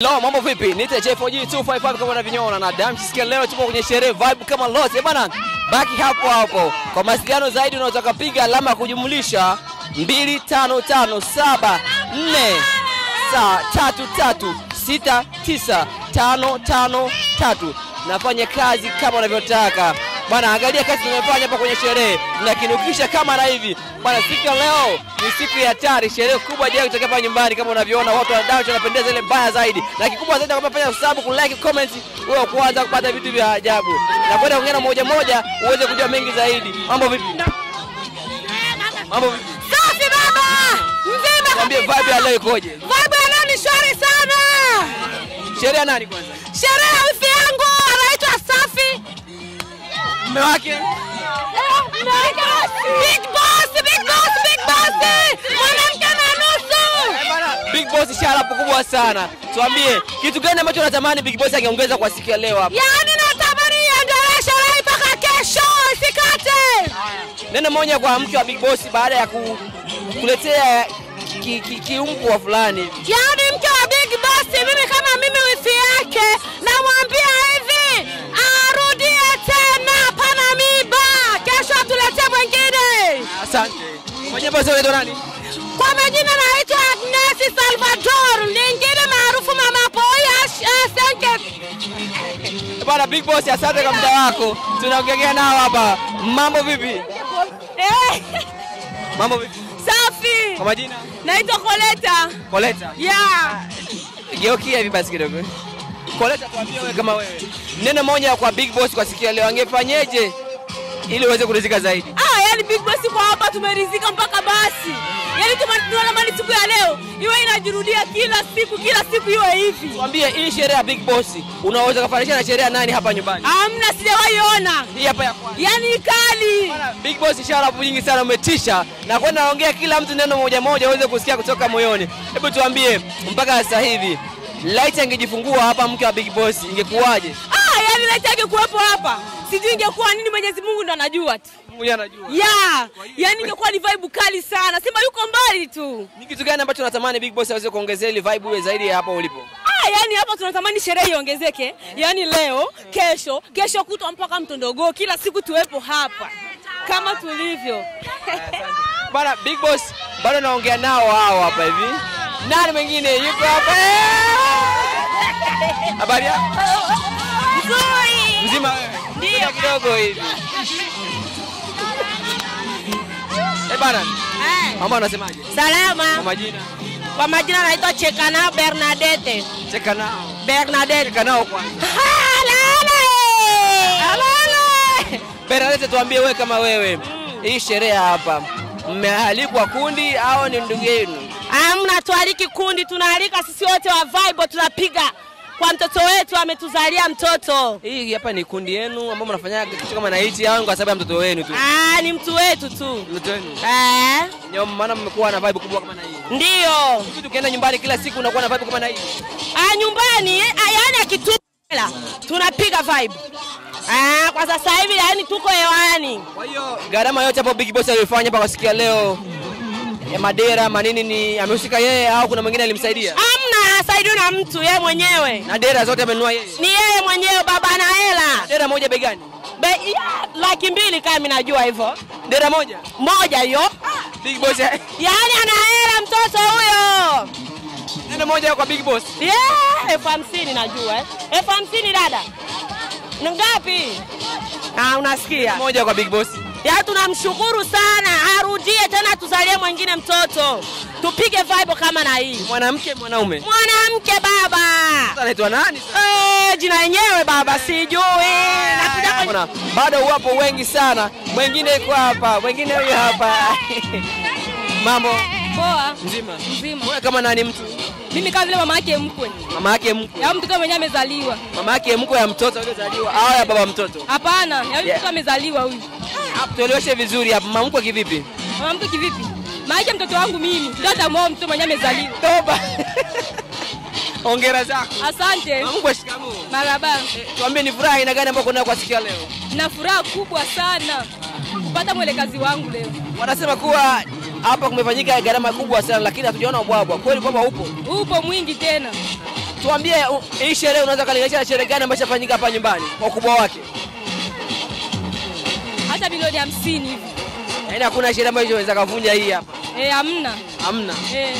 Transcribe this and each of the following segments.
Hello, mambo vipi? Nite J4G 255 kama unavyoona na Dam Sikia leo tupo kwenye sherehe vibe kama lote. Bwana, baki hapo hapo. Kwa mawasiliano zaidi unaweza kupiga alama kujumlisha 255743369553. Nafanya kazi kama unavyotaka. Bwana, angalia kazi tunayofanya hapa kwenye sherehe. Tunakinukisha kama na hivi. Bwana, siku leo ni siku ya hatari, sherehe kubwa je kutoka hapa nyumbani kama unavyoona watu wa Dam wanapendeza ile mbaya zaidi. Na kikubwa zaidi kama fanya subscribe, ku like, comment, wewe kwanza kupata vitu vya ajabu. Na kwenda kuongea moja moja uweze kujua mengi zaidi. Mambo vipi? Mambo vipi? Safi baba! Mzima! Mwambie vibe ya leo ikoje? Vibe ya leo ni shwari sana! Sherehe nani kwanza? Sherehe ya wifi yangu anaitwa Safi. Mume wake? Big boss! Mwanamke na nusu! Big Boss ishara kubwa sana. Tuambie, kitu gani ambacho unatamani Big Boss angeongeza kwa siku ya leo hapa? Yaani natamani iendelee sherehe mpaka kesho, isikate! Neno moja kwa mke wa Big Boss baada ya kuletea kiumbu fulani hivi. Yaani mke wa Big Boss, mimi kama mimi wifi yake, namwambia hivi, arudie tena pana miba, kesho atuletee mwingine. Asante. Mwenye boss wewe ndo nani? Kwa majina naitwa Agnes Salvador, nyingine maarufu Mama Poya Senke. Bwana Big Boss, asante kwa muda wako. Tunaongea nao hapa. Mambo vipi? Mambo vipi? Safi. Kwa majina? Naitwa Koleta. Koleta? Yeah. Geukia hivi basi kidogo. Koleta, tuambie wewe kama wewe. Neno moja kwa Big Boss kwa siku ya leo angefanyeje ili uweze kuridhika zaidi? Yani Big Boss kwa hapa tumeridhika mpaka basi. Yani tunatamani siku ya leo iwe inajirudia kila siku iwe hivi. Tuambie hii sherehe ya Big Boss unaweza kufanisha na sherehe nani hapa nyumbani? Hamna, sijawahi ona. Hii hapa ya kwanza. Yani kali. Big Boss ishara nyingi sana umetisha na kwenda naongea kila mtu neno moja moja uweze kusikia kutoka moyoni. Hebu tuambie mpaka sasa hivi light angejifungua hapa mke wa Big Boss ingekuwaje? Yani light angekuwepo hapa. Sijui ingekuwa nini, Mwenyezi Mungu ndo anajua tu. Mungu anajua. Yeah, yani ingekuwa ni vibe kali sana. Sema yuko mbali tu. Ni kitu gani ambacho unatamani Big Boss aweze kuongezea ile vibe iwe zaidi ya hapo ulipo? Yani hapa tunatamani sherehe iongezeke. Yani leo, kesho kutwa mpaka Mtondogo, kila siku tuwepo hapa kama tulivyo. Bana Big Boss bado naongea nao hao hapa hivi. Nani mwingine yuko hapa? Habari yako? Nzuri. Mzima wewe? Ndio kidogo hivi. Bana. Mama unasemaje? Salama. Kwa majina naitwa Chekanao Bernadette. Chekanao. Bernadette. Chekanao kwanza. Halala. Bernadette, tuambie wewe kama wewe. Hii sherehe hapa mmealikwa kundi au ni ndugu yenu? Hamna, tualiki kundi, tunaalika sisi wote wa vibe, tunapiga kwa mtoto wetu, ametuzalia mtoto. Hii hapa ni kundi yenu ambao mnafanya kitu kama na hichi au kwa sababu ya mtoto wenu tu? Ni mtu wetu tu. Mtoto wenu? Ndio maana mmekuwa na vibe kubwa kama na hii. Ndio. Sisi tukienda nyumbani kila siku unakuwa na vibe kama na hii. Nyumbani yani akitupela tunapiga vibe. Kwa sasa hivi yani tuko hewani. Kwa hiyo gharama yote hapo Big Boss alifanya hapa kwa siku ya leo ya madera manini ni amehusika yeye au kuna mwingine alimsaidia? Hamna, saidiwa na mtu yeye mwenyewe. Na dera zote amenunua yeye? Ni yeye mwenyewe, baba na hela. Dera moja bei gani? Bei 200,000 kama mimi najua hivyo. Dera moja? Moja hiyo. Big Boss yani ana hela mtoto huyo. Dera moja kwa Big Boss? 50,000 najua. 50,000 dada. Ni ngapi? Unasikia? Moja kwa Big Boss. Ya tunamshukuru sana, arudie tena tuzalie mwingine mtoto. Tupige vibe kama na hii. Mwanamke mwanaume? Mwanamke baba. Anaitwa nani? Jina yenyewe baba sijui. Nakuja bado wapo wengi sana. Mwingine yuko hapa, mwingine huyu hapa. Mambo poa? Mzima. Wewe kama nani mtu? Mimi kama vile mama yake mkwe. Mama yake mkwe? Ya mtoto mwenyewe amezaliwa. Mama yake mkwe ya mtoto aliyezaliwa au ya baba mtoto? Hapana, ya mtoto amezaliwa huyu. Tueleweshe vizuri hapa, mama mkwe kivipi? Mama mkwe kivipi? Mama yake mtoto wangu mimi. Ndio atamwoa mtoto mwenyewe amezaliwa. Toba. Hongera zako. Asante. Mama mkwe shikamoo. Marhaba. Tuambie ni furaha ina gani ambayo kuna kwa siku ya leo? Na furaha kubwa sana kupata mwelekazi wangu leo. Wanasema kuwa hapa kumefanyika gharama kubwa sana lakini hatujaona ubwabwa. Kweli kwamba upo? Upo mwingi tena. tuambie hii sherehe unaweza kulinganisha na sherehe gani ambayo inafanyika hapa nyumbani kwa ukubwa wake? Hata milioni 50 hivi. Yaani hakuna sherehe ambayo inaweza kuvunja hii hapa. Hamna. Hamna.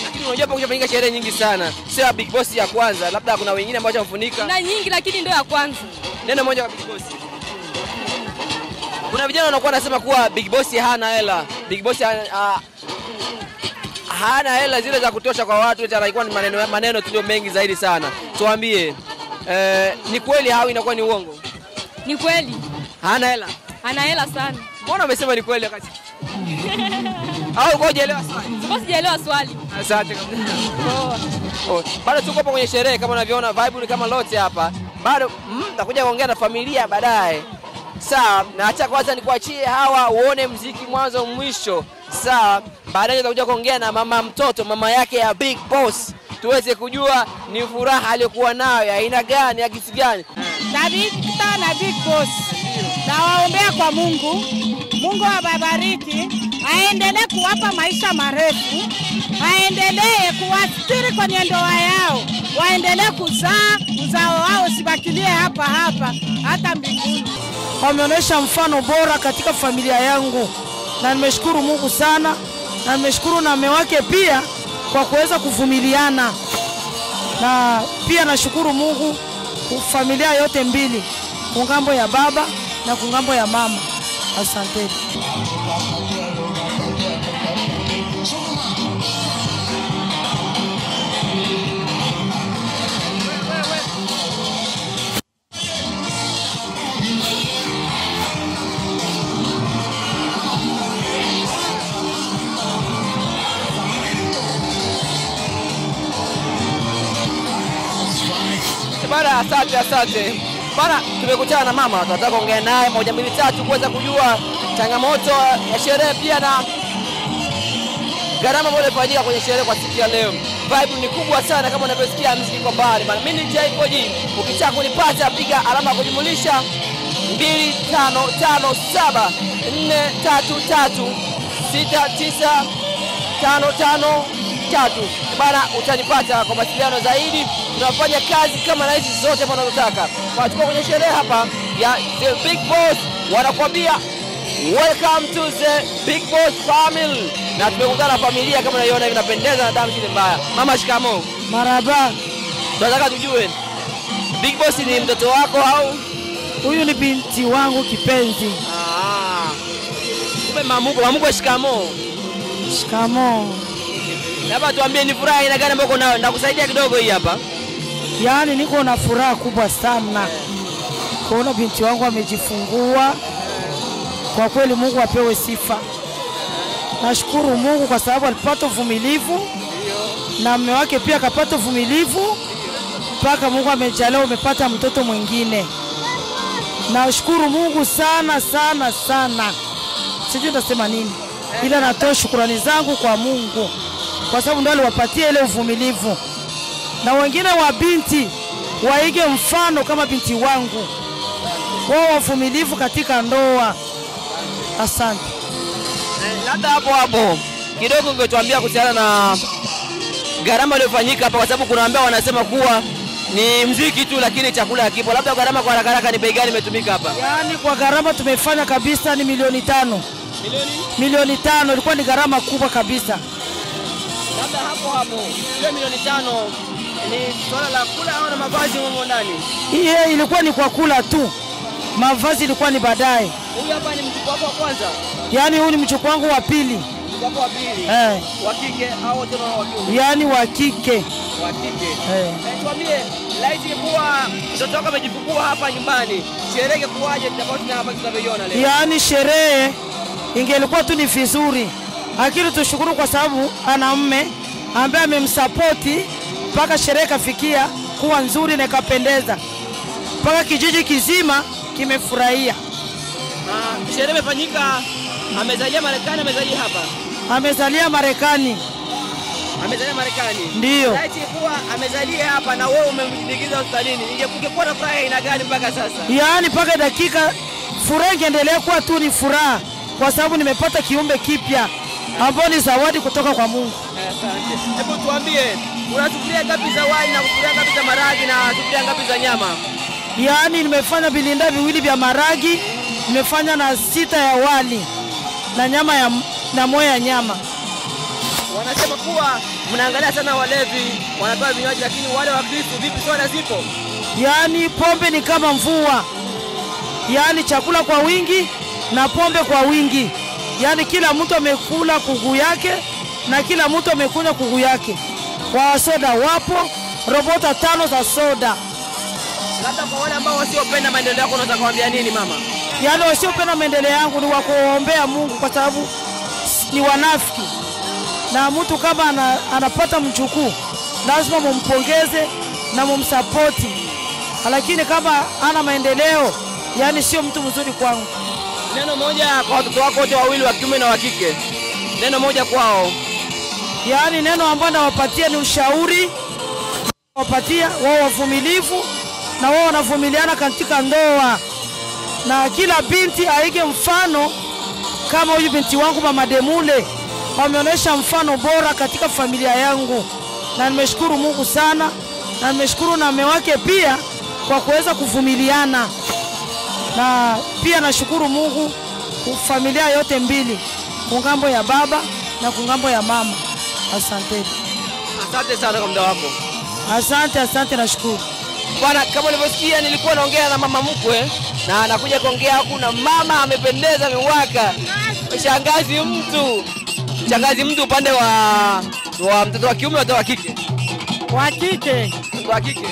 Lakini unajua hapa kunafanyika sherehe nyingi sana. Sio Big Boss ya kwanza, labda kuna wengine ambao wamfunika. Na nyingi lakini ndio ya kwanza. Neno moja kwa Big Boss. Kuna vijana wanakuwa wanasema kuwa Big Boss hana hela. Big Boss hana hela zile za kutosha kwa watu, itakuwa ni maneno tu mengi zaidi sana. Tuambie ni kweli au inakuwa ni uongo? Ni kweli. Hana hela? Hana hela sana. Mbona umesema ni kweli wakati? Au hujaelewa swali? Sio, sijaelewa swali. Asante kabisa. Bado tuko hapa kwenye sherehe kama unavyoona, vibe ni kama lote hapa. Bado nitakuja kuongea na familia baadaye. Sawa, na acha kwanza nikuachie hawa uone muziki mwanzo mwisho. Sawa, baadaye nitakuja kuongea na mama mtoto, mama yake ya Big Boss, tuweze kujua ni furaha aliyokuwa nayo ya aina gani, ya kisi gani. Na Big Boss. Na waombea kwa Mungu. Mungu awabariki, aendelee kuwapa maisha marefu, aendelee kuwastiri kwenye ndoa yao, waendelee kuzaa, uzao wao usibakilie hapa hata mbinguni. Wameonyesha mfano bora katika familia yangu, na nimeshukuru Mungu sana, na nimeshukuru na mume wake pia kwa kuweza kuvumiliana, na pia nashukuru Mungu kwa familia yote mbili, kungambo ya baba na kungambo ya mama. Asante. Bana, asante. Bana, tumekutana na mama, tunataka kuongea naye moja mbili tatu kuweza kujua changamoto ya sherehe pia na gharama ambayo inafanyika kwenye sherehe kwa siku ya leo. Vibe ni kubwa sana kama unavyosikia muziki kwa mbali. Bana, mimi ni J4G. Ukitaka kunipata piga alama kujumulisha 2557 433 6955. Bana, utanipata kwa mawasiliano zaidi. Tunafanya kazi kama na hizi zote ambazo unataka. Kwa tuko kwenye sherehe hapa ya The Big Boss, wanakuambia welcome to the Big Boss family. Na tumekutana na familia kama unaiona hivi, napendeza na damu chini mbaya. Mama, shikamoo. Marhaba. Tunataka tujue Big Boss ni mtoto wako au huyu ni binti wangu kipenzi? Kumbe mamuko shikamoo. Shikamoo. Labda tuambie ni furaha ina gani ambayo uko nayo? Ndakusaidia kidogo hii hapa. Yaani niko na furaha kubwa sana kuona binti wangu amejifungua. Kwa kweli Mungu apewe sifa. Nashukuru Mungu kwa sababu alipata uvumilivu na mume wake pia akapata uvumilivu mpaka Mungu amejalia umepata mtoto mwingine. Nashukuru Mungu sana. Sijui nitasema nini, ila natoa shukrani zangu kwa Mungu kwa sababu ndio aliwapatia ile uvumilivu, na wengine wa binti waige mfano kama binti wangu, wao wavumilivu katika ndoa. Asante. Labda hapo kidogo ungetuambia kuhusiana na gharama iliyofanyika hapa, kwa sababu kuna ambao wanasema kuwa ni muziki tu lakini chakula hakipo. Labda gharama kwa haraka ni bei gani imetumika hapa? Yaani kwa gharama tumefanya kabisa ni milioni 5. Milioni 5 ilikuwa ni gharama kubwa kabisa. Labda hapo hiyo milioni 5 ni swala la kula au na mavazi huko ndani? Hii ilikuwa ni kwa kula tu. Mavazi ilikuwa ni baadaye. Huyu hapa ni mchukua wako wa kwanza? Yaani huyu ni mchukua wangu wa pili. Mchukua wako wa pili? Wa kike au wote wa kiume? Yaani wa kike. Wa kike. Tuambie, laiti kuwa mtoto wako amejifungua hapa nyumbani, sherehe kuaje tofauti na hapa tunavyoiona leo? Yaani sherehe ingelikuwa tu ni vizuri. Lakini tushukuru kwa sababu ana mume ambaye amemsapoti mpaka sherehe kafikia kuwa nzuri na ikapendeza. Mpaka kijiji kizima kimefurahia. Sherehe imefanyika, amezalia Marekani, amezalia hapa? Amezalia Marekani. Amezalia Marekani? Ndio. Laiti kuwa amezalia hapa na wewe umemsindikiza hospitalini, ingekuwa na furaha ina gani mpaka sasa? Yaani mpaka dakika furaha ingeendelea kuwa tu ni furaha kwa sababu nimepata kiumbe kipya ambao ni zawadi kutoka kwa Mungu. Asante. Hebu tuambie Una sufuria ngapi za wali na sufuria ngapi za maragi na sufuria ngapi za nyama? Yaani nimefanya vilinda viwili vya maragi, nimefanya na 6 ya wali na nyama na moja ya nyama. Wanasema kuwa mnaangalia sana walevi wanatoa vinywaji, lakini wale wa Kristo vipi, soda zipo? Yaani pombe ni kama mvua, yaani chakula kwa wingi na pombe kwa wingi. Yaani kila mtu amekula kugu yake na kila mtu amekunywa kugu yake. Kwa soda wapo robota 5 za soda. Labda kwa wale ambao wasiopenda maendeleo yako unaweza kuambia nini mama? Yaani wasiopenda maendeleo yangu ni wakuombea Mungu, kwa sababu ni wanafiki. Na mtu kama anapata mchukuu lazima mumpongeze na mumsapoti. Lakini kama ana maendeleo, yaani sio mtu mzuri kwangu. Neno moja kwa watoto wako wote wawili wa kiume na wa kike. Neno moja kwao. Yaani neno ambalo nawapatia ni ushauri. Wapatia wao wavumilivu na wao wanavumiliana katika ndoa. Na kila binti aige mfano kama huyu binti wangu Mama Demule. Wameonyesha mfano bora katika familia yangu. Na nimeshukuru Mungu sana, na nimeshukuru na mume wake pia kwa kuweza kuvumiliana. Na pia nashukuru Mungu kwa familia yote mbili, kungambo ya baba na kungambo ya mama. Asante. Asante sana kwa muda wako. Asante, nashukuru. Bwana, kama ulivyosikia nilikuwa naongea na mama mkwe na anakuja kuongea huku na mama amependeza, amewaka. Shangazi mtu upande wa mtoto wa kiume au wa kike? Wa kike. Wa kike.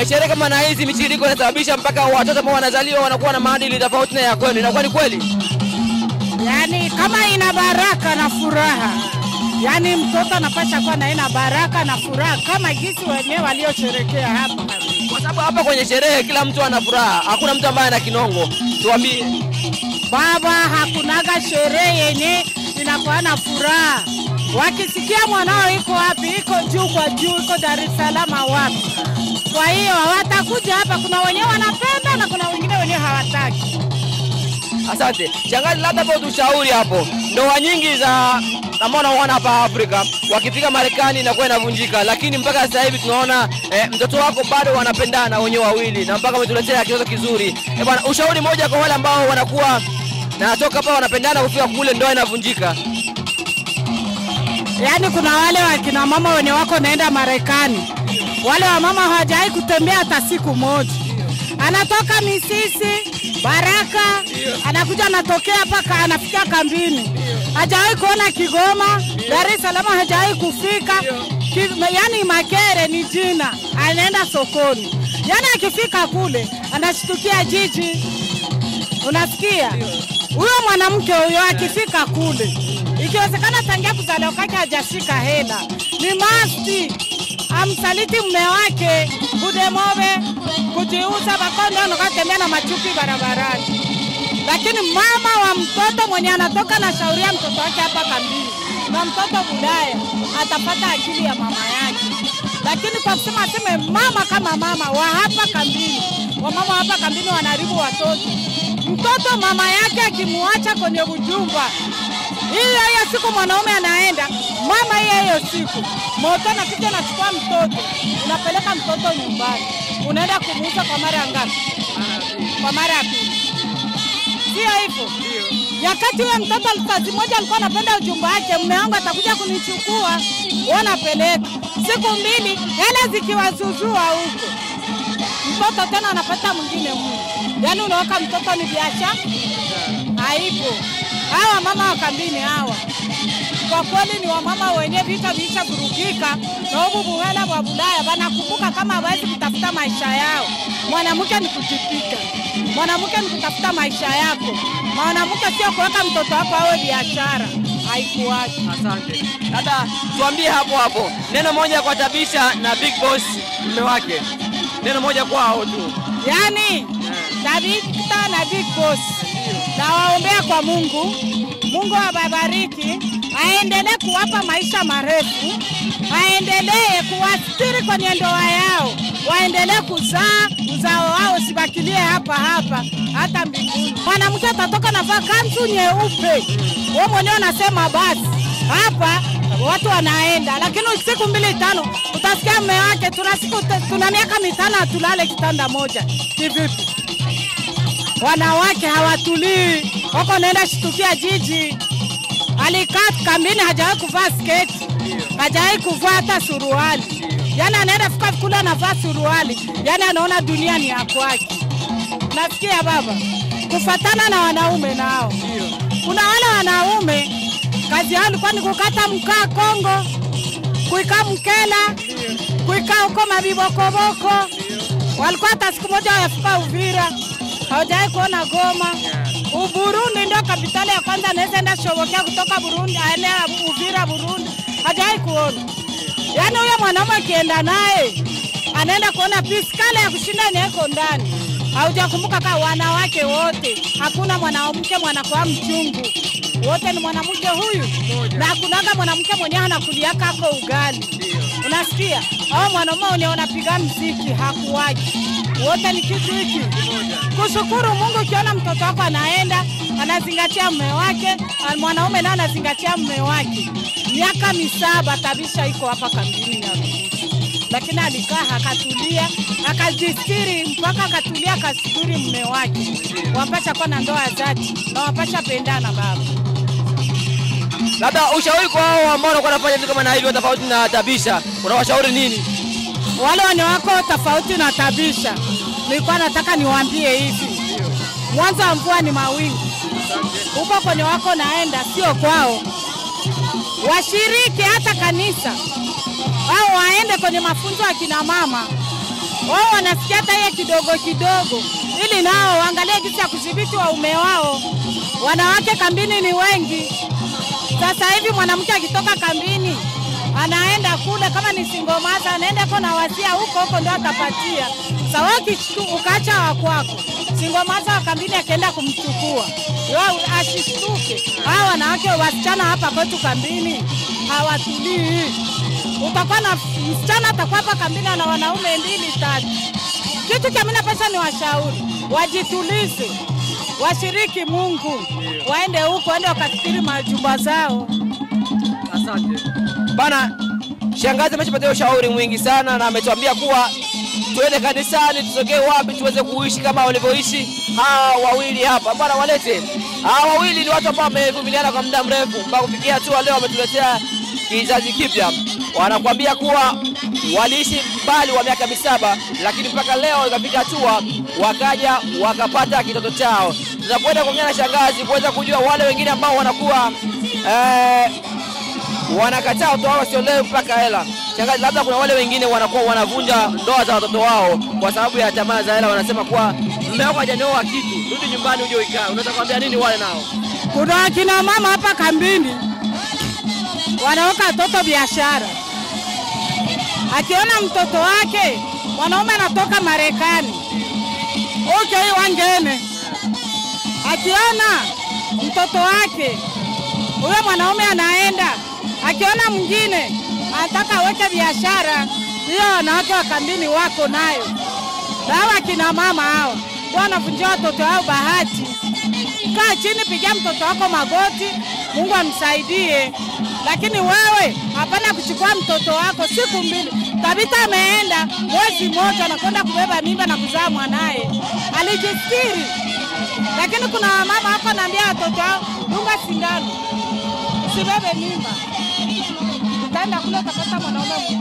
Sherehe kama na hizi michiriko inasababisha mpaka watoto ambao wanazaliwa wanakuwa na maadili tofauti na ya kwenu. Inakuwa ni kweli? Yaani kama ina baraka na furaha. Yaani mtoto anapaswa kuwa na ina baraka na furaha kama jinsi wenyewe waliosherekea hapa. Kwa sababu hapa kwenye sherehe kila mtu ana furaha. Hakuna mtu ambaye ana kinongo. Tuambie. Baba, hakunaga sherehe yenye inakuwa na furaha. Wakisikia mwanao iko wapi, iko juu kwa juu, iko Dar es Salaam wapi. Kwa hiyo watakuja hapa, kuna wenyewe wanapenda na kuna wengine wenyewe hawataki. Asante. Shangazi, labda kwa tushauri hapo. Ndoa nyingi za ambao unaona hapa Afrika wakifika Marekani inakuwa inavunjika, lakini mpaka sasa hivi tunaona mtoto wako bado wanapendana wenyewe wawili na mpaka umetuletea kitu kizuri. Bwana, ushauri moja kwa wale ambao wanakuwa na natoka hapa wanapendana kufika kule ndoa inavunjika. Yaani kuna wale wakina mama wenye wako naenda Marekani. Wale wa mama hawajai kutembea hata siku moja. Anatoka Misisi, Baraka, anakuja anatokea paka anafika kambini. Hajawahi kuona Kigoma, Dar es Salaam hajawahi kufika. Yaani Makere ni jina, anaenda sokoni. Yaani akifika kule, anashtukia jiji. Unasikia? Huyo mwanamke huyo akifika kule, ikiwezekana tangia kuzaliwa kwake hajashika hela, ni masti amsaliti mume wake kudemobe kujiuza bakondo nokatembea na machupi barabarani. Lakini mama wa mtoto mwenye anatoka na shauria mtoto wake hapa kambini na mtoto budaya atapata akili ya mama yake. Lakini kwa kusema aseme mama kama mama wa hapa kambini, wa mama hapa kambini wanaribu watoto. Mtoto mama yake akimuacha kwenye ujumba, hiyo siku mwanaume anaenda, mama hiyo siku moto na kija nachukua mtoto, unapeleka mtoto nyumbani, unaenda kumuuza kwa mara ngapi? Kwa mara ya pili. Sio hivyo? Yakati huyo mtoto alikazi moja alikuwa anapenda ujumba wake, mume wangu atakuja kunichukua, wanapeleka. Siku mbili, hela zikiwazuzua huko, mtoto tena anapata mwingine mwingine. Yaani unaoka mtoto ni biashara? Haipo. Hawa mama wa kambini hawa, kwa kweli ni wamama wenye vita viisha burukika na hubu buhela wa budaya. Wanakumbuka kama hawezi kutafuta maisha yao. Mwanamke ni kujipika. Mwanamke ni kutafuta maisha yako. Mwanamke sio kuweka mtoto wako awe biashara. Haikuaje. Asante. Dada, tuambie hapo. Neno moja kwa Tabisha na Big Boss mume wake. Neno moja kwao tu. Yaani Tabisha na Big Boss nawaombea kwa Mungu. Mungu awabariki, aendelee kuwapa maisha marefu, aendelee kuwastiri kwenye ndoa yao, waendelee kuzaa, uzao wao sibakilie hapa hata mbinguni. Mwanamke atatoka na vakansu nyeupe, wewe mwenyewe unasema basi hapa watu wanaenda, lakini siku 2-5 utasikia mume wake tuna miaka 5 hatulale kitanda moja. Kivipi? Wanawake hawatulii, wako naenda shtukia jiji. Alikaa kambini hajawahi kuvaa sketi, hajawahi kuvaa hata suruali. Yani anaenda fika kule anavaa suruali, yani anaona dunia ni ya kwake. Nasikia baba, kufatana na wanaume nao. Kuna wale wanaume kazi yao ilikuwa ni kukata mkaa Kongo, kuika Mkela, kuika huko Mabibokoboko. Walikuwa hata siku moja wafika Uvira, hawajawahi kuona Goma. Burundi ndio kapitali ya kwanza anaweza enda shobokea kutoka Burundi, aende Uvira Burundi, hajawahi kuona. Yani huyo mwanaume akienda naye, anaenda kuona piskale ya kushinda nyeko ndani. Haujakumbuka kama wanawake wote, hakuna mwanamke mwanakuwa mchungu. Wote ni mwanamke huyu. Na hakunaga mwanamke mwenyewe anakulia kako ugali. Unasikia? Hao mwanaume unapiga muziki hakuwaji. Wote ni kitu hiki. Kushukuru Mungu ukiona mtoto wako anaenda, anazingatia mume wake, mwanaume naye anazingatia mume wake. Miaka 7 tabisha iko hapa kambini ya Rugusu. Lakini alikaa akatulia, akajistiri mpaka akatulia akasubiri mume wake. Wapasha kuwa na ndoa dhati na wapasha pendana baba. Labda ushauri kwa hao ambao wanafanya vitu kama na hivyo tofauti na tabisha, unawashauri nini? Wale wako tofauti na tabisha, nilikuwa nataka niwaambie hivi. Mwanzo wa mvua ni mawingu. Huko kwenye wako naenda sio kwao. Washiriki hata kanisa au waende kwenye mafunzo ya kina mama. Wao wanasikia hata yeye kidogo kidogo, ili nao waangalie jinsi ya kudhibiti waume wao. Wanawake kambini ni wengi. Sasa hivi mwanamke akitoka kambini anaenda kule, kama ni singomaza anaenda kwa na wazia huko ndio atapatia. Sawa ukaacha wa kwako, singomaza wa kambini akaenda kumchukua, wao asishtuke. Hao wanawake wasichana hapa kwetu kambini hawatulii. Utakuwa na msichana atakuwa hapa kambini na wanaume 2-3. Kitu cha mimi napasha ni washauri, wajitulize, washiriki Mungu, waende huko, waende wakafikiri majumba zao. Asante. Bana, shangazi ameshapatia ushauri mwingi sana na ametuambia kuwa tuende kanisani, tusogee wapi tuweze kuishi kama walivyoishi hawa wawili hapa. Bana, walete. Hawa wawili ni watu ambao wamevumiliana kwa muda mrefu mpaka kufikia hatua leo wametuletea kizazi kipya. Wanakuambia kuwa waliishi mbali wa miaka 7, lakini mpaka leo ikafika hatua wakaja wakapata kitoto chao. Tunakwenda kuongea na shangazi kuweza kujua wale wengine ambao wanakuwa wanakataa watoto wao wasiolewe mpaka hela. Shangazi, labda kuna wale wengine wanakuwa wanavunja ndoa za watoto wao kwa sababu ya tamaa za hela, wanasema kuwa mume wako hajanioa kitu, rudi nyumbani uje uikae. Unaweza kuambia nini wale nao? Kuna kina mama hapa kambini wanaoka watoto biashara. Akiona mtoto wake mwanaume anatoka Marekani, okay wangene. Akiona mtoto wake huyo mwanaume anaenda, akiona mwingine anataka aweke biashara, hiyo wanawake wa kambini wako nayo. Dawa kina mama hao wanavunjia watoto wao bahati. Kaa chini, pigia mtoto wako magoti, Mungu amsaidie. Lakini wewe hapana kuchukua mtoto wako siku 2. Tabita ameenda mwezi mmoja na kwenda kubeba mimba na kuzaa mwanae. Alijistiri. Lakini kuna mama hapa anaambia watoto wao, dunga sindano, usibebe mimba. Utaenda kule utapata mwanaume